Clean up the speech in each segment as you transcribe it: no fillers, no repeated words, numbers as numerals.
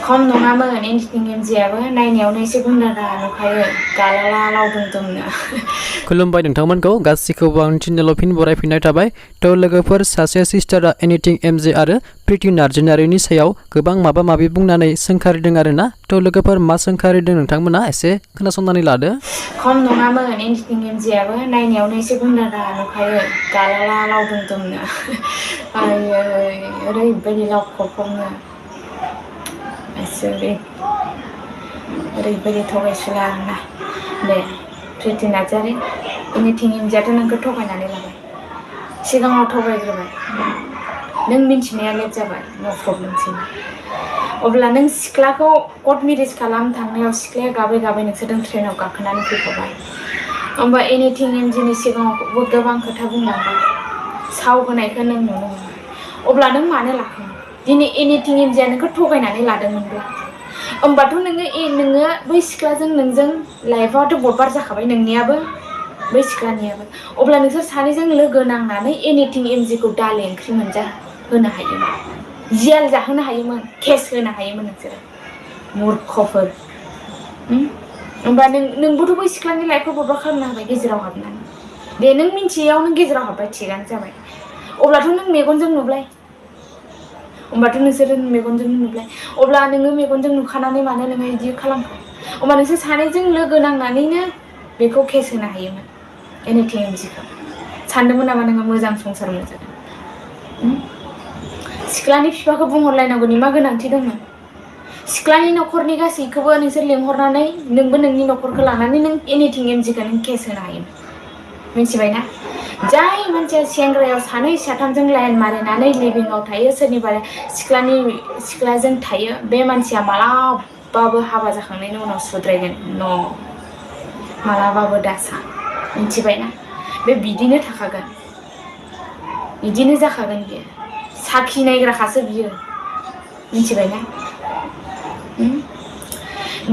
खम नङामोन एनिथिं एमजेआबो नायनायावनो एसे गुन्दारा नुखायो गालाला लावदुम दुमनो खुलुमबाय नोंथांमोनखौ गासिखौबो आं चेनेलाव फिन बरायफिननाय थाबाय। थ' लोगोफोर सासे सिस्टारा एनिथिं एमजे आरो प्रिति नार्जिनारिनि सायाव गोबां माबा माबि बुंनानै सोंखारिदों आरोना। थ' लोगोफोर मा सोंखारिदों नोंथांमोना एसे खोनासंनानै लादो। खम नङामोन एनिथिं एमजेआबो नायनायावनो एसे गुन्दारा नुखायो गालाला लावदुम दुमनो आयै ओरैबायदि लावखबखबनो ओरैबायदि थगायसुला आरोना दे प्रिति नार्जारि एनिथिं एमजेआथ' नोंखौ थगायनानै लाबाय सिगाङाव थगायग्रोबाय नों मिन्थिनाया लेट जाबाय नो प्रब्लेमसै अब्ला नों सिख्लाखौ कर्ट मेरेज खालामनो थांनायाव सिख्लाया गाबै गाबै नोंसोरजों ट्रेनाव गाखोनानै फैखाबाय होमबा एनिथिं एमजेनि सिगाङावबो गोबां खोथा बुंलांबाय साव होनायखौ नों नुनो मोनबाय अब्ला नों मानो लाखोमोन दिनै एनिथिं एमजेआ नोंखौ थगायनानै लादोंमोनब्ला होमबाथ' नोङो बै सिख्लाजों नोंजों लाइफआथ' बरबाद जाखाबाय नोंनियाबो बै सिख्लानियाबो अब्ला नोंसोर सानैजों लोगो नांनानै एनिथिं एमजेखौ दालि ओंख्रि मोनजा होनो हायोमोन जियाल जाहोनो हायोमोन केस होनो हायोमोन नोंसोरो मूर्खफोर होमबा नोंबोथ' बै सिख्लानि लाइफखौ बरबाद खालामना होबाय गेजेराव हाबनानै दे नों मिन्थियाव नों गेजेराव हाबबाय थिगानो जाबाय अब्लाथ' नों मेगनजों नुबाय होमबाथ' नोंसोरो मेगनजों नुबाय अब्ला नोङो मेगनजों नुखानानै मानो नोङो बिदि खालामखो होमबा नोंसोर सानैजों लोगो नांनानैनो बेखौ केस होनो हायोमोन एनिथिं एमजेखौ सानदोंमोन नामा नोङो मोजां संसार मोनजादों सिख्लानि बिफाखौ बुंहरलायनांगौनि मा गोनांथि दंमोन सिख्लानि न'खरनि गासैखौबो नोंसोर लेंहरनानै नोंबो नोंनि न'खरखौ लानानै नों एनिथिं एमजेखौ नों केस होनो हायोमोन मिथिबायना जाय मानसिया सेंग्रायाव सानै साथामजों लाइन मारिनानै लिभिंआव थायो सोरनिबा सिख्लाजों थायो बे मानसिया मालाबाबो हाबा जाखांनायनि उनाव सुद्रायगोन न' मालाबाबो दासा मिथिबायना बे बिदिनो थाखागोन बिदिनो जाखागोन बियो साखि नायग्राखासो बियो मिथिबायना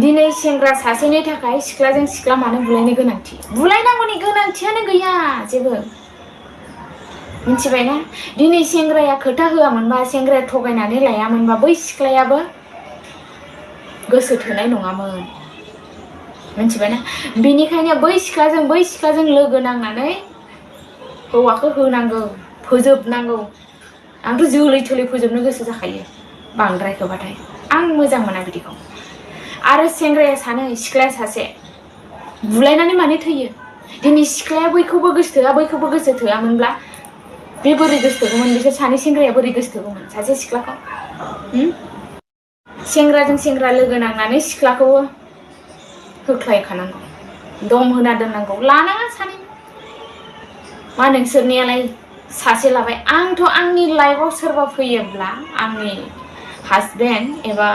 दिनै सेंग्रा सासेनि थाखाय सिख्लाजों सिख्ला मानो बुलायनो गोनांथि बुलायनांगौनि गोनांथियानो गैया जेबो मिथिबायना दिनै सेंग्राया खोथा होआमोनबा सेंग्राया थगायनानै लायामोनबा बै सिख्लायाबो गोसो थोनाय नङामोन मिथिबायना बेनिखायनो बै सिख्लाजों लोगो नांनानै हौवाखौ होनांगौ फोजोबनांगौ आंथ' जोलै थोलै फोजोबनो गोसो जाखायो बांद्रायखोबाथाय आं मोजां मोना बिदिखौ आरो सेंग्राया सानै सिख्लाया सासे बुलायनानै मानो थैयो दिनै सिख्लाया बैखौबो गोसो थोआ बैखौबो गोसो थोआमोनब्ला बे बोरै गोसो थोगौमोन बिसोर सानै सेंग्राया बोरै गोसो थोगौमोन सासे सिख्लाखौ सेंग्राजों सेंग्रा लोगो नांनानै सिख्लाखौबो होख्लायखानांगौ दम होना दोननांगौ लानाङा सानै मा नोंसोरनियालाय सासे लाबाय आंथ' आंनि लाइफआव सोरबा फैयोब्ला आंनि हासबेन्ड एबा